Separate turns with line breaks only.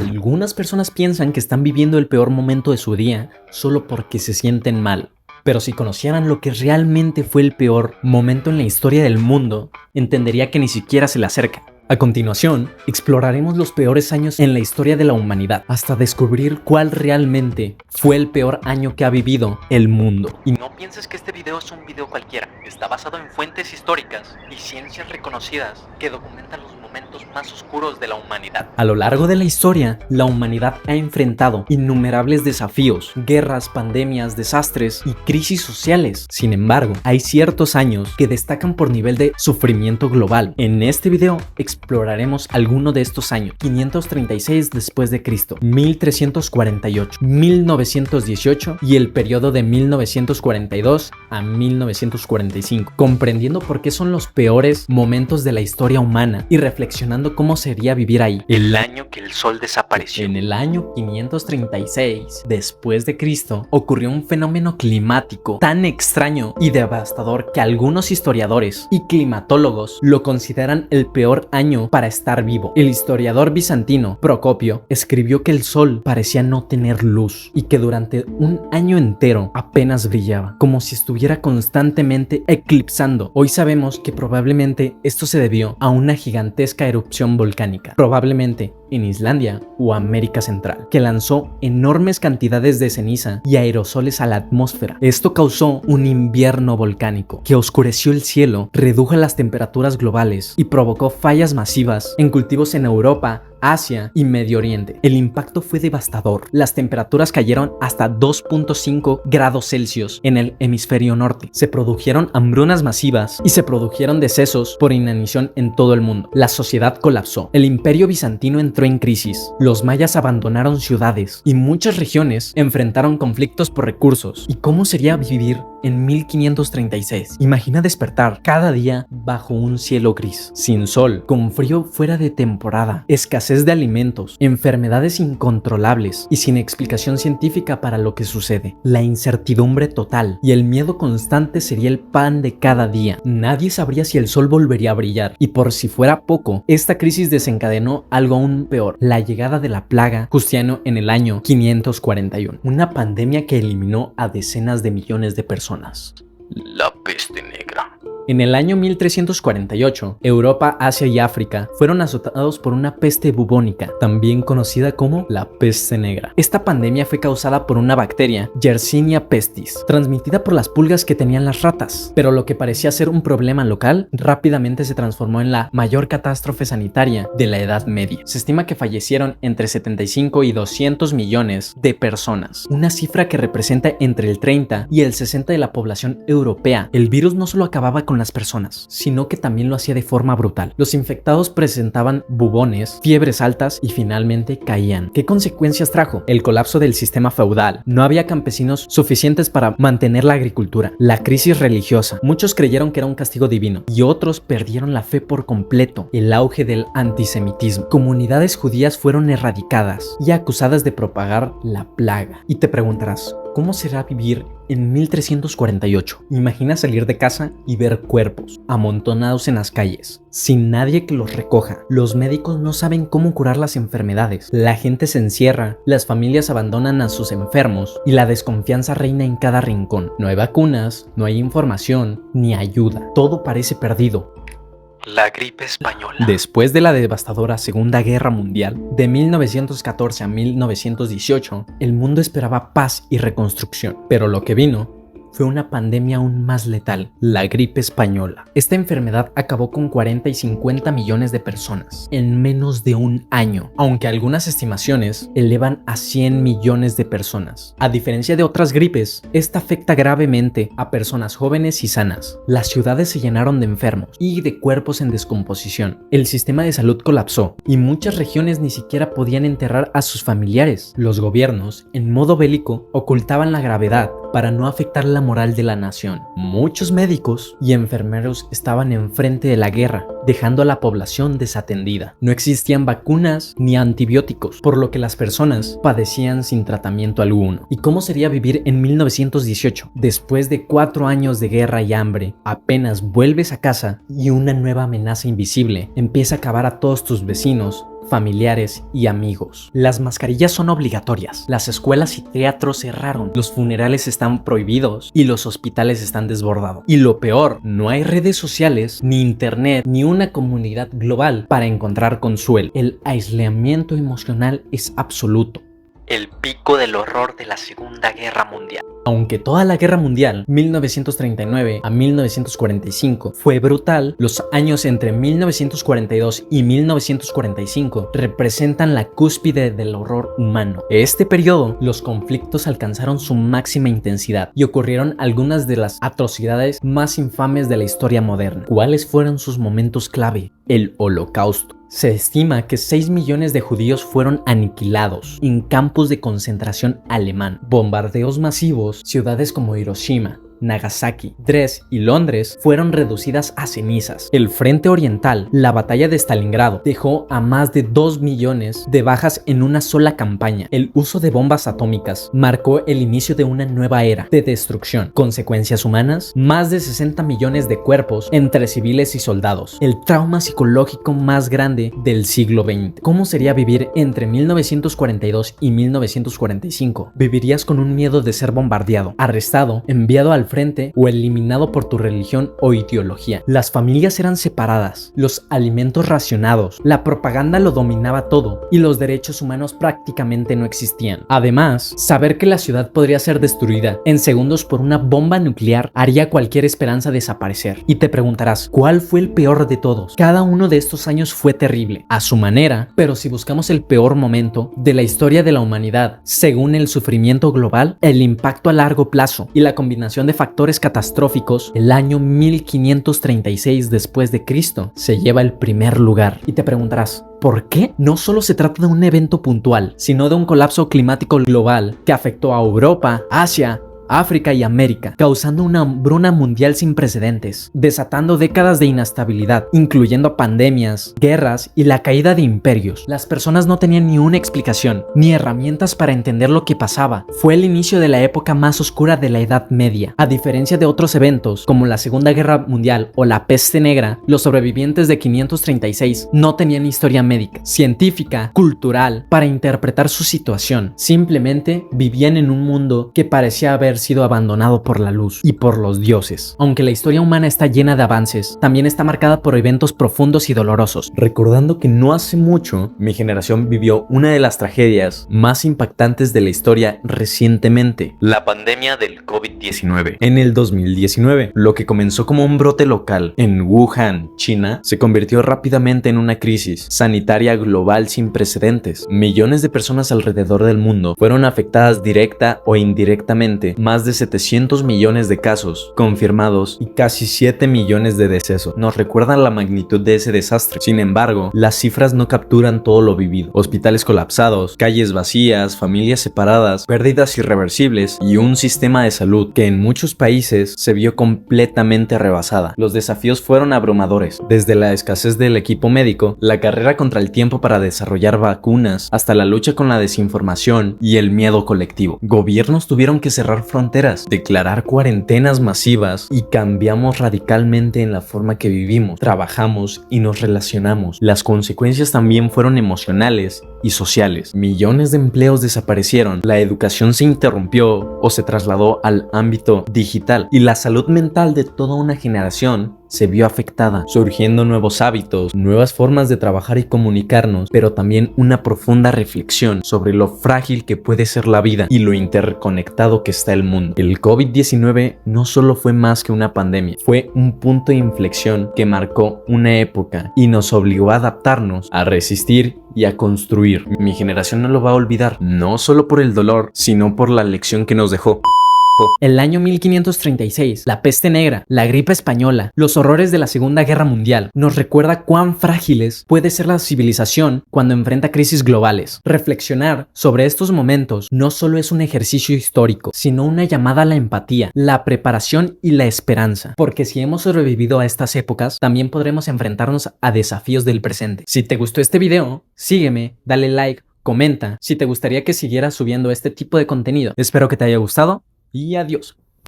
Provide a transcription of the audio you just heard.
Algunas personas piensan que están viviendo el peor momento de su día solo porque se sienten mal. Pero si conocieran lo que realmente fue el peor momento en la historia del mundo, entendería que ni siquiera se le acerca. A continuación, exploraremos los peores años en la historia de la humanidad, hasta descubrir cuál realmente fue el peor año que ha vivido el mundo. Y no pienses que este video es un video cualquiera, está basado en fuentes históricas y ciencias reconocidas que documentan los momentos más oscuros de la humanidad. A lo largo de la historia, la humanidad ha enfrentado innumerables desafíos, guerras, pandemias, desastres y crisis sociales. Sin embargo, hay ciertos años que destacan por nivel de sufrimiento global. En este video exploraremos algunos de estos años: 536 después de Cristo, 1348, 1918 y el periodo de 1942 a 1945, comprendiendo por qué son los peores momentos de la historia humana y reflexionando cómo sería vivir ahí. El año que el sol desapareció. En el año 536 después de Cristo ocurrió un fenómeno climático tan extraño y devastador que algunos historiadores y climatólogos lo consideran el peor año para estar vivo. El historiador bizantino Procopio escribió que el sol parecía no tener luz y que durante un año entero apenas brillaba, como si estuviera constantemente eclipsando. Hoy sabemos que probablemente esto se debió a una gigantesca erupción volcánica, probablemente en Islandia o América Central, que lanzó enormes cantidades de ceniza y aerosoles a la atmósfera. Esto causó un invierno volcánico que oscureció el cielo, redujo las temperaturas globales y provocó fallas masivas en cultivos en Europa, Asia y Medio Oriente. El impacto fue devastador. Las temperaturas cayeron hasta 2.5 grados Celsius en el hemisferio norte. Se produjeron hambrunas masivas y se produjeron decesos por inanición en todo el mundo. La sociedad colapsó. El imperio bizantino entró en crisis. Los mayas abandonaron ciudades y muchas regiones enfrentaron conflictos por recursos. ¿Y cómo sería vivir en 1536? Imagina despertar cada día bajo un cielo gris, sin sol, con frío fuera de temporada, escasez de alimentos, enfermedades incontrolables y sin explicación científica para lo que sucede. La incertidumbre total y el miedo constante sería el pan de cada día. Nadie sabría si el sol volvería a brillar, y por si fuera poco, esta crisis desencadenó algo aún peor: la llegada de la plaga Justiano en el año 541, una pandemia que eliminó a decenas de millones de personas. La peste negra. En el año 1348, Europa, Asia y África fueron azotados por una peste bubónica, también conocida como la peste negra. Esta pandemia fue causada por una bacteria, Yersinia pestis, transmitida por las pulgas que tenían las ratas. Pero lo que parecía ser un problema local rápidamente se transformó en la mayor catástrofe sanitaria de la Edad Media. Se estima que fallecieron entre 75 y 200 millones de personas, una cifra que representa entre el 30 y el 60 de la población europea. El virus no solo acababa con las personas, sino que también lo hacía de forma brutal. Los infectados presentaban bubones, fiebres altas y finalmente caían. ¿Qué consecuencias trajo? El colapso del sistema feudal. No había campesinos suficientes para mantener la agricultura. La crisis religiosa. Muchos creyeron que era un castigo divino y otros perdieron la fe por completo. El auge del antisemitismo. Comunidades judías fueron erradicadas y acusadas de propagar la plaga. Y te preguntarás, ¿cómo será vivir en 1348? Imagina salir de casa y ver cuerpos amontonados en las calles, sin nadie que los recoja. Los médicos no saben cómo curar las enfermedades. La gente se encierra, las familias abandonan a sus enfermos y la desconfianza reina en cada rincón. No hay vacunas, no hay información, ni ayuda. Todo parece perdido. La gripe española. Después de la devastadora Segunda Guerra Mundial, de 1914 a 1918, el mundo esperaba paz y reconstrucción. Pero lo que vino fue una pandemia aún más letal, la gripe española. Esta enfermedad acabó con 40 y 50 millones de personas en menos de un año, aunque algunas estimaciones elevan a 100 millones de personas. A diferencia de otras gripes, esta afecta gravemente a personas jóvenes y sanas. Las ciudades se llenaron de enfermos y de cuerpos en descomposición. El sistema de salud colapsó y muchas regiones ni siquiera podían enterrar a sus familiares. Los gobiernos, en modo bélico, ocultaban la gravedad para no afectar la moral de la nación. Muchos médicos y enfermeros estaban enfrente de la guerra, dejando a la población desatendida. No existían vacunas ni antibióticos, por lo que las personas padecían sin tratamiento alguno. ¿Y cómo sería vivir en 1918? Después de 4 años de guerra y hambre, apenas vuelves a casa y una nueva amenaza invisible empieza a acabar a todos tus vecinos familiares y amigos. Las mascarillas son obligatorias, las escuelas y teatros cerraron, los funerales están prohibidos y los hospitales están desbordados. Y lo peor, no hay redes sociales, ni internet, ni una comunidad global para encontrar consuelo. El aislamiento emocional es absoluto. El pico del horror de la Segunda Guerra Mundial. Aunque toda la Guerra Mundial, 1939 a 1945, fue brutal, los años entre 1942 y 1945 representan la cúspide del horror humano. En este periodo, los conflictos alcanzaron su máxima intensidad y ocurrieron algunas de las atrocidades más infames de la historia moderna. ¿Cuáles fueron sus momentos clave? El Holocausto. Se estima que 6 millones de judíos fueron aniquilados en campos de concentración alemán. Bombardeos masivos, ciudades como Hiroshima, Nagasaki, Dresde y Londres fueron reducidas a cenizas. El frente oriental, la batalla de Stalingrado, dejó a más de 2 millones de bajas en una sola campaña. El uso de bombas atómicas marcó el inicio de una nueva era de destrucción. Consecuencias humanas, más de 60 millones de cuerpos entre civiles y soldados. El trauma psicológico más grande del siglo XX. ¿Cómo sería vivir entre 1942 y 1945? Vivirías con un miedo de ser bombardeado, arrestado, enviado al frente o eliminado por tu religión o ideología. Las familias eran separadas, los alimentos racionados, la propaganda lo dominaba todo y los derechos humanos prácticamente no existían. Además, saber que la ciudad podría ser destruida en segundos por una bomba nuclear haría cualquier esperanza desaparecer. Y te preguntarás, ¿cuál fue el peor de todos? Cada uno de estos años fue terrible, a su manera, pero si buscamos el peor momento de la historia de la humanidad, según el sufrimiento global, el impacto a largo plazo y la combinación de factores catastróficos, el año 1536 después de Cristo se lleva el primer lugar. Y te preguntarás, ¿por qué? No solo se trata de un evento puntual, sino de un colapso climático global que afectó a Europa, Asia, África y América, causando una hambruna mundial sin precedentes, desatando décadas de inestabilidad, incluyendo pandemias, guerras y la caída de imperios. Las personas no tenían ni una explicación, ni herramientas para entender lo que pasaba. Fue el inicio de la época más oscura de la Edad Media. A diferencia de otros eventos, como la Segunda Guerra Mundial o la Peste Negra, los sobrevivientes de 536 no tenían historia médica, científica, cultural, para interpretar su situación. Simplemente vivían en un mundo que parecía haber sido abandonado por la luz y por los dioses. Aunque la historia humana está llena de avances, también está marcada por eventos profundos y dolorosos. Recordando que no hace mucho, mi generación vivió una de las tragedias más impactantes de la historia recientemente, la pandemia del COVID-19. En el 2019, lo que comenzó como un brote local en Wuhan, China, se convirtió rápidamente en una crisis sanitaria global sin precedentes. Millones de personas alrededor del mundo fueron afectadas directa o indirectamente. Más de 700 millones de casos confirmados y casi 7 millones de decesos. Nos recuerdan la magnitud de ese desastre. Sin embargo, las cifras no capturan todo lo vivido. Hospitales colapsados, calles vacías, familias separadas, pérdidas irreversibles y un sistema de salud que en muchos países se vio completamente rebasada. Los desafíos fueron abrumadores, desde la escasez del equipo médico, la carrera contra el tiempo para desarrollar vacunas, hasta la lucha con la desinformación y el miedo colectivo. Gobiernos tuvieron que cerrar fronteras, declarar cuarentenas masivas y cambiamos radicalmente en la forma que vivimos, trabajamos y nos relacionamos. Las consecuencias también fueron emocionales y sociales. Millones de empleos desaparecieron, la educación se interrumpió o se trasladó al ámbito digital y la salud mental de toda una generación se vio afectada, surgiendo nuevos hábitos, nuevas formas de trabajar y comunicarnos, pero también una profunda reflexión sobre lo frágil que puede ser la vida y lo interconectado que está el mundo. El COVID-19 no solo fue más que una pandemia, fue un punto de inflexión que marcó una época y nos obligó a adaptarnos, a resistir y a construir. Mi generación no lo va a olvidar, no solo por el dolor, sino por la lección que nos dejó. El año 1536, la peste negra, la gripe española, los horrores de la Segunda Guerra Mundial, nos recuerda cuán frágiles puede ser la civilización cuando enfrenta crisis globales. Reflexionar sobre estos momentos no solo es un ejercicio histórico, sino una llamada a la empatía, la preparación y la esperanza. Porque si hemos sobrevivido a estas épocas, también podremos enfrentarnos a desafíos del presente. Si te gustó este video, sígueme, dale like, comenta si te gustaría que siguiera subiendo este tipo de contenido. Espero que te haya gustado. Y adiós.